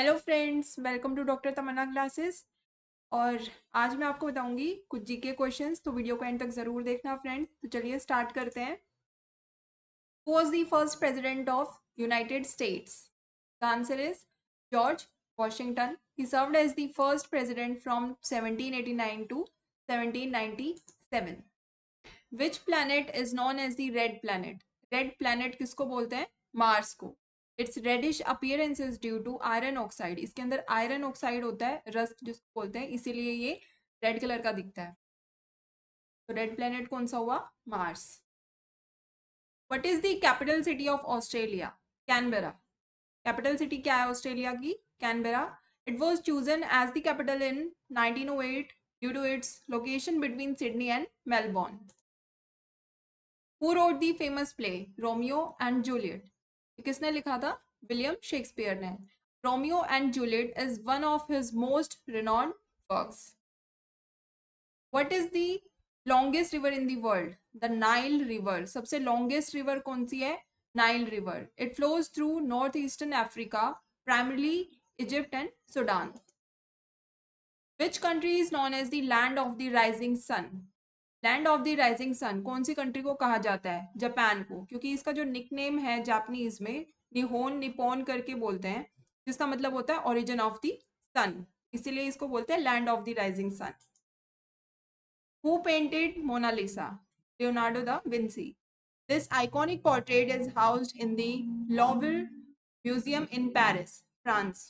Hello friends, welcome to doctor Tamanna classes. और आज मैं आपको बताऊंगी कुछ जीके क्वेश्चंस, तो वीडियो को एंड तक ज़रूर देखना फ्रेंड्स। तो चलिए स्टार्ट करते हैं। Who was the first president of United States? The answer is George Washington. He served as the first president from 1789 to 1797। Which planet is known as the red planet? Red planet किसको बोलते हैं? Mars को। Its reddish appearance is due to iron oxide. इसके अंदर iron oxide होता है, rust जिसको बोलते हैं, इसीलिए ये रेड कलर का दिखता है। तो रेड प्लैनेट कौन सा हुआ? Mars. What is the capital city of Australia? Canberra. Capital city क्या है ऑस्ट्रेलिया की? Canberra. It was chosen as the capital in 1908 due to its location between Sydney and Melbourne. Who wrote the famous play Romeo and Juliet? किसने लिखा था? William Shakespeare ने। Romeo and Juliet is one of his most renowned works. What is the longest river in the world? The Nile River. सबसे longest river कौन सी है? Nile River. It flows through northeastern Africa, primarily Egypt and Sudan. Which country is known as the land of the rising sun? Land of the rising sun कौन सी country को कहा जाता है? Japan को, क्योंकि इसका जो निकनेम है जापानीज में निहोन निपोन करके बोलते हैं, जिसका मतलब होता है ओरिजिन ऑफ द सन, इसीलिए इसको बोलते हैं land of the rising sun. Who painted Mona Lisa? Leonardo da Vinci. This iconic portrait is housed in the Louvre museum in Paris, France.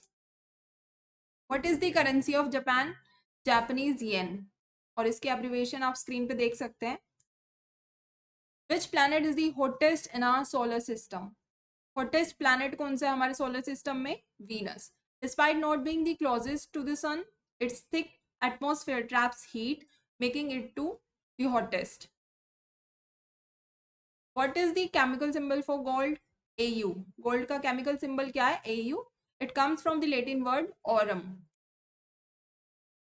What is the currency of Japan? Japanese yen. और इसके abbreviation आप screen पे देख सकते हैं। Which planet is the hottest in our solar system? Hottest planet कौन सा है हमारे solar system में? Venus. Despite not being the closest to the sun, its thick atmosphere traps heat, making it to the hottest. What is the chemical symbol for gold? Au. Gold का chemical symbol क्या है? Au. It comes from the Latin word aurum.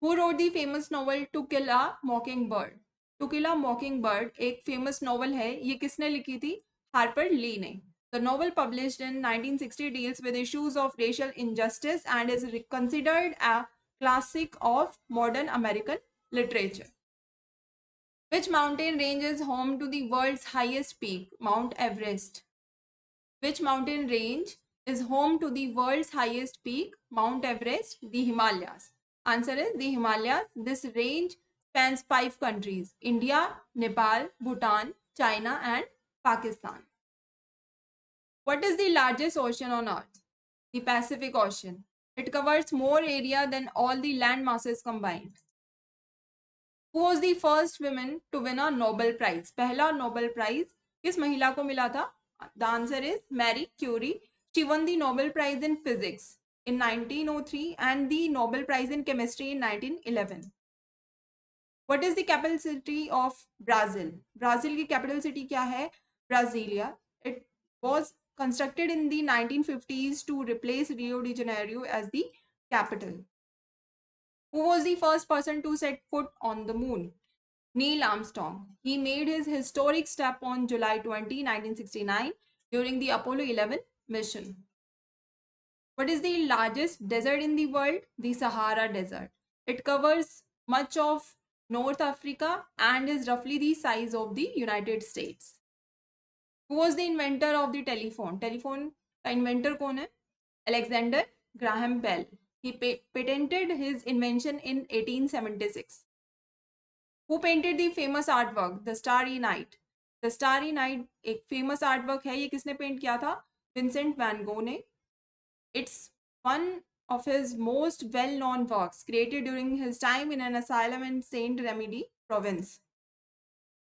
Who wrote the famous novel To Kill a Mockingbird? To Kill a Mockingbird एक famous novel है, ये किसने लिखी थी? Harper ली ने। The novel published in 1960 deals with issues of racial injustice and is considered a classic of modern American literature. Which mountain range is home to the world's highest peak? Mount Everest. Which mountain range is home to the world's highest peak? Mount Everest, the Himalayas. Answer is the Himalayas. This range spans 5 countries: India, Nepal, Bhutan, China and Pakistan. What is the largest ocean on earth? The Pacific Ocean. It covers more area than all the land masses combined. Who was the first woman to win a Nobel Prize? पहला Nobel Prize किस महिला को मिला था? The answer is Marie Curie. She won the Nobel Prize in Physics in 1903 and the Nobel Prize in Chemistry in 1911. What is the capital city of Brazil? Brazil की capital city क्या है? Brasilia. It was constructed in the 1950s to replace Rio de Janeiro as the capital. Who was the first person to set foot on the moon? Neil Armstrong. He made his historic step on July 20, 1969 during the Apollo 11 mission. What is the largest desert in the world? The Sahara Desert. It covers much of North Africa and is roughly the size of the United States. Who was the inventor of the telephone? Telephone का inventor कौन है? Alexander Graham Bell. He patented his invention in 1876. Who painted the famous artwork The Starry Night? The Starry Night एक famous artwork है, ये किसने paint किया था? Vincent van गो ने। It's one of his most well-known works, created during his time in an asylum in Saint Remy province.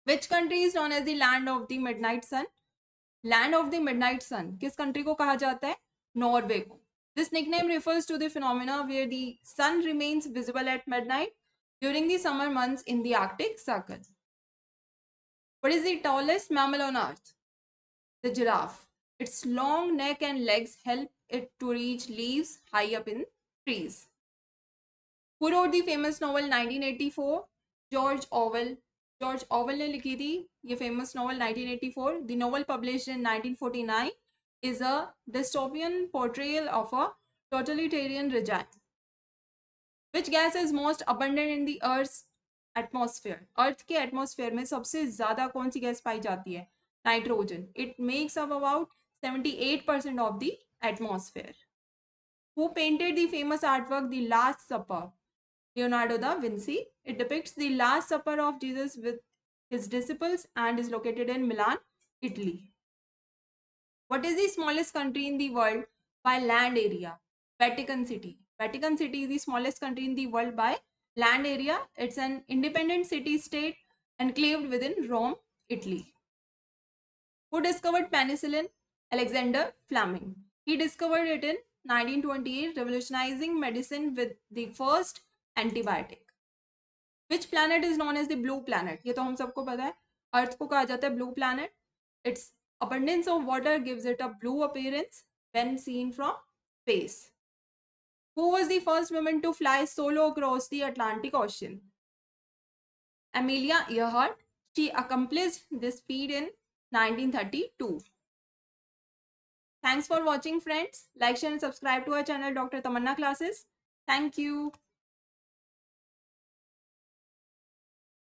Which country is known as the land of the midnight sun? Land of the midnight sun किस country को कहा जाता है? Norway को. This nickname refers to the phenomena where the sun remains visible at midnight during the summer months in the Arctic Circle. What is the tallest mammal on earth? The giraffe. Its long neck and legs help it to reach leaves high up in trees. Who wrote the famous novel 1984? George Orwell. George Orwell ने लिखी थी ये famous novel 1984. The novel published in 1949 is a dystopian portrayal of a totalitarian regime. Which gas is most abundant in the Earth's atmosphere? अर्थ के atmosphere में सबसे ज्यादा कौन सी gas पाई जाती है? Nitrogen. It makes up about 78% of the atmosphere. Who painted the famous artwork The Last Supper? Leonardo da Vinci. It depicts the Last Supper of Jesus with his disciples and is located in Milan, Italy. What is the smallest country in the world by land area? Vatican City. Vatican City is the smallest country in the world by land area. It's an independent city-state enclaved within Rome, Italy. Who discovered penicillin? Alexander Fleming. He discovered it in 1928, revolutionizing medicine with the first antibiotic. Which planet is known as the blue planet? ये तो हम सबको पता है. अर्थ को कहा जाता है blue planet. Its abundance of water gives it a blue appearance when seen from space. Who was the first woman to fly solo across the Atlantic Ocean? Amelia Earhart. She accomplished this feat in 1932. Thanks for watching, friends. Like, share and subscribe to our channel Dr. Tamanna Classes. Thank you.